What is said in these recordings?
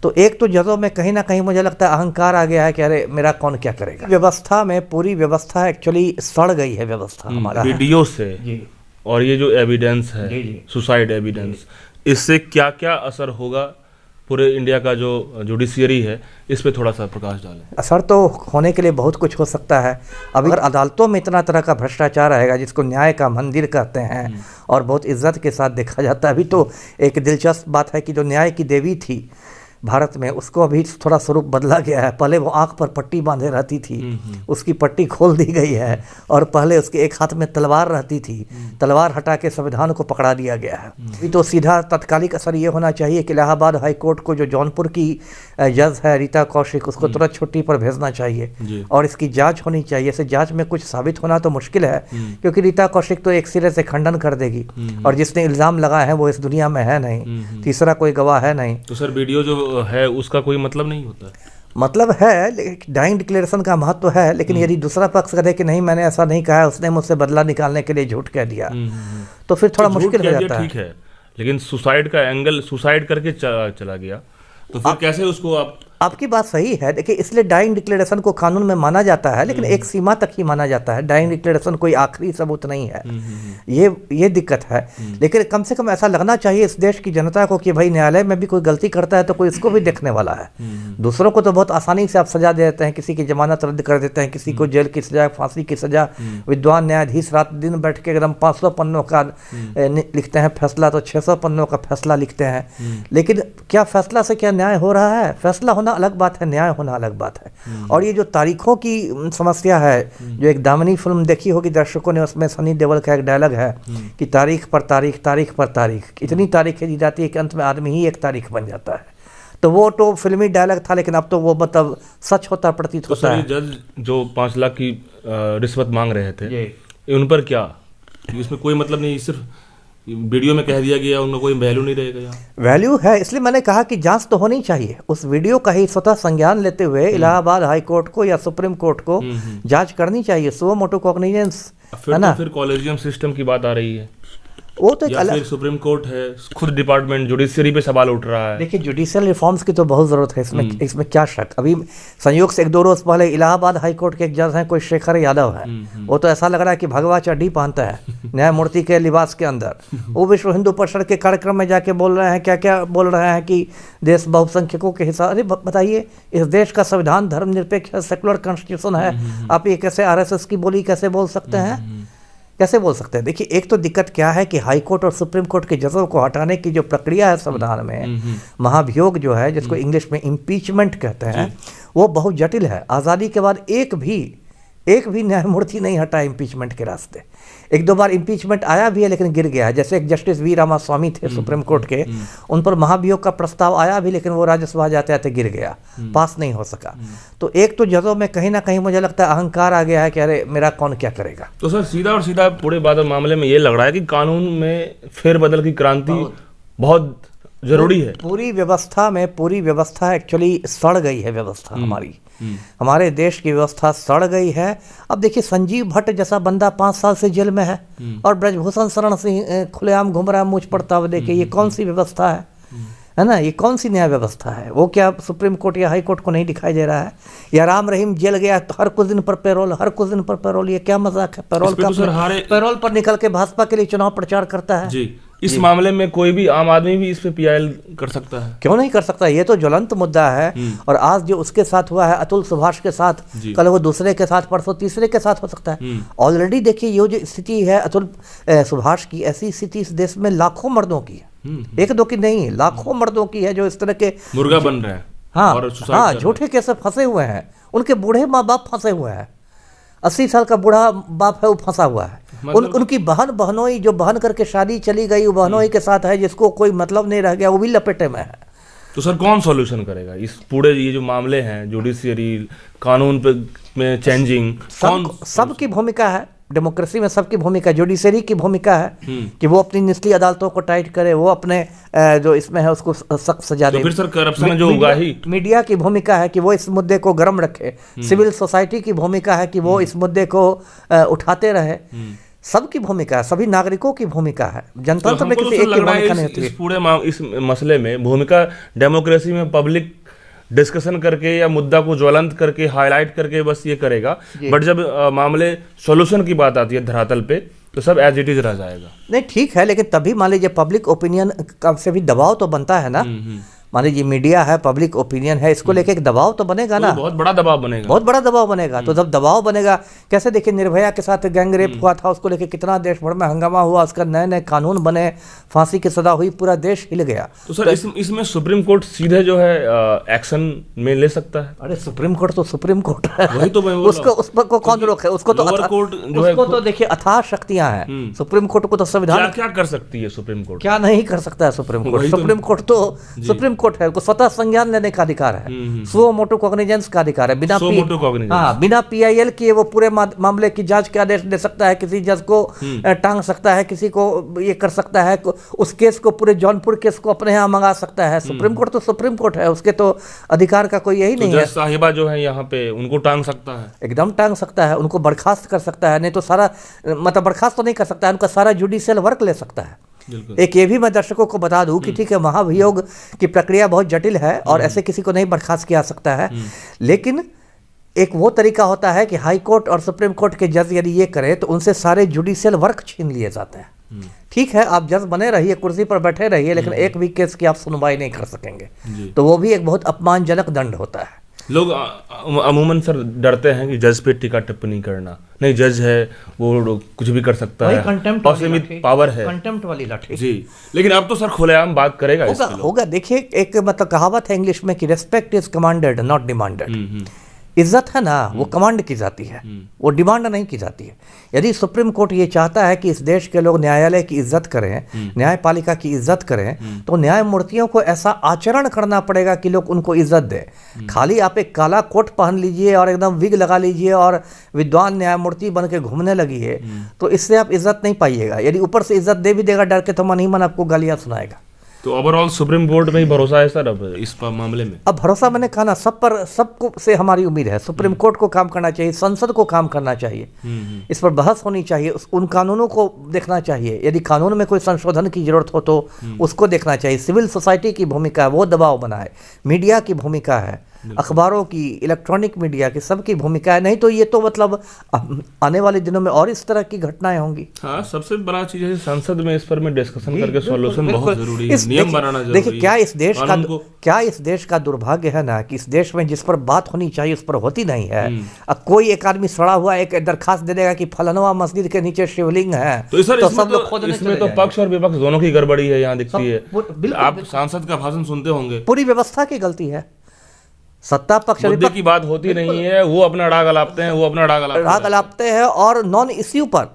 तो एक तो जजों में कहीं ना कहीं मुझे लगता है अहंकार आ गया है कि अरे मेरा कौन क्या करेगा। व्यवस्था में पूरी व्यवस्था एक्चुअली सड़ गई है व्यवस्था हमारा वीडियो से जी। और ये जो एविडेंस है जी, जी। सुसाइड एविडेंस, इससे क्या क्या असर होगा पूरे इंडिया का जो जुडिशियरी है, इस पे थोड़ा सा प्रकाश डालें। असर तो होने के लिए बहुत कुछ हो सकता है। अब अगर अदालतों में इतना तरह का भ्रष्टाचार रहेगा जिसको न्याय का मंदिर कहते हैं और बहुत इज्जत के साथ देखा जाता है। अभी तो एक दिलचस्प बात है कि जो न्याय की देवी थी भारत में, उसको अभी थोड़ा स्वरूप बदला गया है। पहले वो आंख पर पट्टी बांधे रहती थी, उसकी पट्टी खोल दी गई है और पहले उसके एक हाथ में तलवार रहती थी, तलवार हटा के संविधान को पकड़ा दिया गया है। अभी तो सीधा तत्कालिक असर ये होना चाहिए कि इलाहाबाद हाई कोर्ट को जो जौनपुर की जज है रीता कौशिक, उसको तुरंत छुट्टी पर भेजना चाहिए और इसकी जांच होनी चाहिए। इसे जांच में कुछ साबित होना तो मुश्किल है क्योंकि रीता कौशिक तो एक सिरे से खंडन कर देगी और जिसने इल्ज़ाम लगाए हैं वो इस दुनिया में है नहीं, तीसरा कोई गवाह है नहीं। तो सर वीडियो जो है उसका कोई मतलब नहीं होता? मतलब है, डाइंग डिक्लेरेशन का महत्व है, लेकिन यदि दूसरा पक्ष करे कि नहीं मैंने ऐसा नहीं कहा है, उसने मुझसे बदला निकालने के लिए झूठ कह दिया, तो फिर थोड़ा मुश्किल हो जाता है। ठीक है, लेकिन सुसाइड का एंगल, सुसाइड करके चला गया, तो फिर कैसे उसको आप? आपकी बात सही है। देखिए, इसलिए डाइंग डिक्लेरेशन को कानून में माना जाता है, लेकिन एक सीमा तक ही माना जाता है। डाइंग डिक्लेरेशन कोई आखिरी सबूत नहीं है, ये दिक्कत है। लेकिन कम से कम ऐसा लगना चाहिए इस देश की जनता को कि भाई न्यायालय में भी कोई गलती करता है तो कोई इसको भी देखने वाला है। दूसरों को तो बहुत आसानी से आप सजा दे देते हैं, किसी की जमानत रद्द कर देते हैं, किसी को जेल की सजा, फांसी की सजा। विद्वान न्यायाधीश रात दिन बैठ के एकदम 500 पन्नों का लिखते हैं फैसला, तो 600 पन्नों का फैसला लिखते हैं। लेकिन क्या फैसला से क्या न्याय हो रहा है? फैसला होना अलग बात है, न्याय होना अलग बात है। और ये जो तारीखों की समस्या है, जो एक दामिनी फिल्म देखी होगी दर्शकों ने, उसमें सनी देओल का एक डायलॉग है कि तारीख पर तारीख, तारीख पर तारीख, इतनी तारीखें दी जाती है कि अंत में आदमी ही एक तारीख बन जाता है। तो वो तो फिल्मी डायलॉग था, लेकिन अब तो वो मतलब सच होता प्रतीत होता है। जज जो 5 लाख की रिश्वत मांग रहे थे, उन पर क्या, इसमें कोई मतलब नहीं, सिर्फ वीडियो में कह दिया गया, उनका कोई वैल्यू नहीं रहेगा? यहाँ वैल्यू है, इसलिए मैंने कहा कि जांच तो होनी चाहिए। उस वीडियो का ही स्वतः संज्ञान लेते हुए इलाहाबाद हाई कोर्ट को या सुप्रीम कोर्ट को जांच करनी चाहिए, सुओ मोटो कॉग्निजेंस, है ना। फिर कॉलेजियम सिस्टम की बात आ रही है, वो तो या फिर सुप्रीम कोर्ट है, खुद डिपार्टमेंट जुडिशरी पे सवाल उठ रहा है। देखिए, जुडिशियल रिफॉर्म्स की तो बहुत ज़रूरत है, इसमें क्या शक। अभी संयोग से 1-2 रोज पहले इलाहाबाद हाई कोर्ट के एक जज हैं, कोई शेखर यादव है, वो तो ऐसा लग रहा है कि भगवा चड्डी पहनता है न्यायमूर्ति के लिबास के अंदर। वो विश्व हिंदू परिषद के कार्यक्रम में जाके बोल रहे हैं, क्या क्या बोल रहे हैं कि देश बहुसंख्यकों के हिसाब। अरे बताइए, इस देश का संविधान धर्मनिरपेक्ष है, सेकुलर कॉन्स्टिट्यूशन है, आप ये कैसे RSS की बोली कैसे बोल सकते हैं? कैसे बोल सकते हैं? देखिए, एक तो दिक्कत क्या है कि हाई कोर्ट और सुप्रीम कोर्ट के जजों को हटाने की जो प्रक्रिया है संविधान में, महाभियोग जो है, जिसको इंग्लिश में इम्पीचमेंट कहते हैं, वो बहुत जटिल है। आज़ादी के बाद एक भी न्यायमूर्ति नहीं हटा इम्पीचमेंट के रास्ते। 1-2 बार इम्पीचमेंट आया भी है, लेकिन गिर गया है। जैसे एक जस्टिस वी रामास्वामी थे सुप्रीम कोर्ट के, उन पर महाभियोग का प्रस्ताव आया भी, लेकिन वो राज्यसभा जाते जाते गिर गया, पास नहीं हो सका। तो एक तो जजों में कहीं ना कहीं मुझे लगता है अहंकार आ गया है कि अरे मेरा कौन क्या करेगा। तो सर सीधा पूरे मामले में ये लग रहा है कि कानून में फेरबदल की क्रांति बहुत जरूरी है। पूरी व्यवस्था एक्चुअली सड़ गई है व्यवस्था हमारे देश की व्यवस्था सड़ गई है। अब देखिए, संजीव भट्ट जैसा बंदा 5 साल से जेल में है और ब्रजभूषण शरण सिंह खुलेआम घूम रहा है मुझ पड़ता हुआ। देखिए, ये कौन सी व्यवस्था है ना, ये कौन सी न्याय व्यवस्था है? वो क्या सुप्रीम कोर्ट या हाई कोर्ट को नहीं दिखाई दे रहा है? या राम रहीम जेल गया तो हर कुछ दिन पर पैरोल, ये क्या मजाक है? पैरोल पर निकल के भाजपा के लिए चुनाव प्रचार करता है जी। इस मामले में कोई भी आम आदमी भी इस पे PIL कर सकता है? क्यों नहीं कर सकता? ये तो ज्वलंत मुद्दा है। और आज जो उसके साथ हुआ है, अतुल सुभाष के साथ, कल वो दूसरे के साथ, परसों तीसरे के साथ हो सकता है। ऑलरेडी देखिए, ये जो स्थिति है अतुल सुभाष की, ऐसी स्थिति इस देश में लाखों मर्दों की है, 1-2 की नहीं, लाखों मर्दों की है जो इस तरह के मुर्गा बन रहे हैं। हाँ, झूठे केस फंसे हुए हैं। उनके बूढ़े माँ बाप फंसे हुए हैं, 80 साल का बूढ़ा बाप है, वो फंसा हुआ है। उनकी बहनोई जो बहन करके शादी चली गई, वो बहनोई के साथ है, जिसको कोई मतलब नहीं रह गया, वो भी लपेटे में है। तो सर कौन सॉल्यूशन करेगा इस पूरे ये जो मामले हैं, जुडिशियरी, कानून पे में चेंजिंग? सबकी भूमिका है, डेमोक्रेसी में सबकी भूमिका, जुडिशरी की भूमिका है कि वो अपनी निचली अदालतों को टाइट करे, वो अपने जो इसमें है उसको सख्त सजा दे। तो फिर सर करप्शन जो होगा ही। मीडिया की भूमिका है कि वो इस मुद्दे को गर्म रखे। सिविल सोसाइटी की भूमिका है कि वो इस मुद्दे को उठाते रहे। सबकी भूमिका है, सभी नागरिकों की भूमिका है। जनतंत्र में हमको किसी तो एक की लग रहा है भूमिका नहीं होती है। इस पूरे इस मसले में भूमिका डेमोक्रेसी में पब्लिक डिस्कशन करके या मुद्दा को ज्वलंत करके हाईलाइट करके बस ये करेगा, बट जब मामले सॉल्यूशन की बात आती है धरातल पे तो सब एज इट इज रह जाएगा। नहीं ठीक है, लेकिन तभी मान लीजिए पब्लिक ओपिनियन से भी दबाव तो बनता है ना। मान लीजिए मीडिया है, पब्लिक ओपिनियन है, इसको लेके एक दबाव तो बनेगा ना, बहुत बड़ा दबाव बनेगा, बहुत बड़ा दबाव बनेगा। तो जब दबाव बनेगा, कैसे देखिए निर्भया के साथ गैंग रेप हुआ था, उसको लेके कितना देश भर में हंगामा हुआ, उसका नए नए कानून बने, फांसी की सजा हुई, पूरा देश हिल गया। तो सर इसमें सुप्रीम कोर्ट सीधे जो है एक्शन में ले सकता है? अरे सुप्रीम कोर्ट तो सुप्रीम कोर्ट है, वही तो मैं बोल रहा हूं। उस पर को कौन रोके? उसको तो उसको तो देखिए अथाह शक्तियां हैं। सुप्रीम कोर्ट को तो संविधान क्या कर सकती है सुप्रीम कोर्ट? क्या नहीं कर सकता है सुप्रीम कोर्ट? सुप्रीम कोर्ट तो सुप्रीम कोर्ट है, उसको स्वतः संज्ञान लेने का अधिकार है, सुओ मोटो कॉग्निजेंस का अधिकार है। बिना PIL के वो पूरे मामले की जांच के आदेश दे सकता है, किसी जज को टांग सकता है, किसी को ये कर सकता है, उस केस को, पूरे जौनपुर केस को अपने यहाँ मंगा सकता है। सुप्रीम कोर्ट तो सुप्रीम कोर्ट है, उसके तो अधिकार का कोई यही नहीं है। साहिबा जो है यहाँ पे उनको टांग सकता है, एकदम टांग सकता है, उनको बर्खास्त कर सकता है, नहीं तो सारा मतलब बर्खास्त तो नहीं कर सकता है, उनका सारा जुडिशियल वर्क ले सकता है। एक ये भी मैं दर्शकों को बता दूं कि ठीक है, महाभियोग की प्रक्रिया बहुत जटिल है और ऐसे किसी को नहीं बर्खास्त किया सकता है, लेकिन एक वो तरीका होता है कि हाई कोर्ट और सुप्रीम कोर्ट के जज यदि ये करें तो उनसे सारे जुडिशियल वर्क छीन लिए जाते हैं। ठीक है, आप जज बने रहिए, कुर्सी पर बैठे रहिए, लेकिन एक भी केस की आप सुनवाई नहीं कर सकेंगे, तो वो भी एक बहुत अपमानजनक दंड होता है। लोग अमूमन सर डरते हैं कि जज पे टीका टिप्पणी करना, नहीं जज है वो कुछ भी कर सकता है, असीमित पावर है, कंटेम्प्ट वाली लाठी जी। लेकिन अब तो सर खुलेआम बात करेगा, होगा। देखिए एक मतलब कहावत है इंग्लिश में कि respect is commanded not demanded. इज्जत है ना, वो कमांड की जाती है, वो डिमांड नहीं की जाती है। यदि सुप्रीम कोर्ट ये चाहता है कि इस देश के लोग न्यायालय की इज्जत करें, न्यायपालिका की इज्जत करें, तो न्यायमूर्तियों को ऐसा आचरण करना पड़ेगा कि लोग उनको इज्जत दें। खाली आप एक काला कोट पहन लीजिए और एकदम विग लगा लीजिए और विद्वान न्यायमूर्ति बन के घूमने लगिए, तो इससे आप इज्जत नहीं पाइएगा। यदि ऊपर से इज्जत दे भी देगा डर के, तो मन ही मन आपको गालियां सुनाएगा। तो ओवरऑल सुप्रीम कोर्ट में ही भरोसा है सर अब इस मामले में? अब भरोसा मैंने कहा ना, सब पर, सबको से हमारी उम्मीद है। सुप्रीम कोर्ट को काम करना चाहिए, संसद को काम करना चाहिए, इस पर बहस होनी चाहिए, उन कानूनों को देखना चाहिए। यदि कानून में कोई संशोधन की जरूरत हो तो उसको देखना चाहिए। सिविल सोसाइटी की भूमिका है, वो दबाव बनाए। मीडिया की भूमिका है, अखबारों की, इलेक्ट्रॉनिक मीडिया की, सबकी भूमिका है। नहीं तो ये तो मतलब आने वाले दिनों में और इस तरह की घटनाएं होंगी। हाँ, सबसे बड़ा चीज है संसद में इस पर में डिस्कशन करके सॉल्यूशन बहुत जरूरी है, नियम बनाना जरूरी है। देखिए क्या इस देश का दुर्भाग्य है ना कि इस देश में जिस पर बात होनी चाहिए उस पर होती नहीं है। अब कोई एक आदमी सड़ा हुआ एक दरखास्त दे देगा कि फलानवा मस्जिद के नीचे शिवलिंग है, तो सब लोग खोदने चले जाएंगे। तो पक्ष और विपक्ष दोनों की गड़बड़ी है यहाँ दिखती है। आप सांसद का भाषण सुनते होंगे, पूरी व्यवस्था की गलती है। सत्ता पक्ष मुद्दे की बात होती नहीं है, वो अपना डाग अलापते हैं, और नॉन इश्यू पर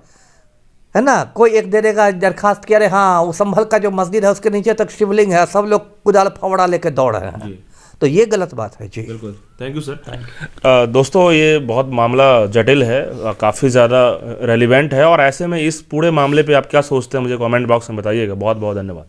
है ना, कोई एक दे देगा दरखास्त किया, अरे हाँ वो संभल का जो मस्जिद है उसके नीचे तक शिवलिंग है, सब लोग कुदाल फावड़ा लेके दौड़ रहे हैं, तो ये गलत बात है जी। बिल्कुल, थैंक यू सर। दोस्तों ये बहुत मामला जटिल है, काफ़ी ज़्यादा रेलिवेंट है, और ऐसे में इस पूरे मामले पे आप क्या सोचते हैं मुझे कमेंट बॉक्स में बताइएगा। बहुत बहुत धन्यवाद।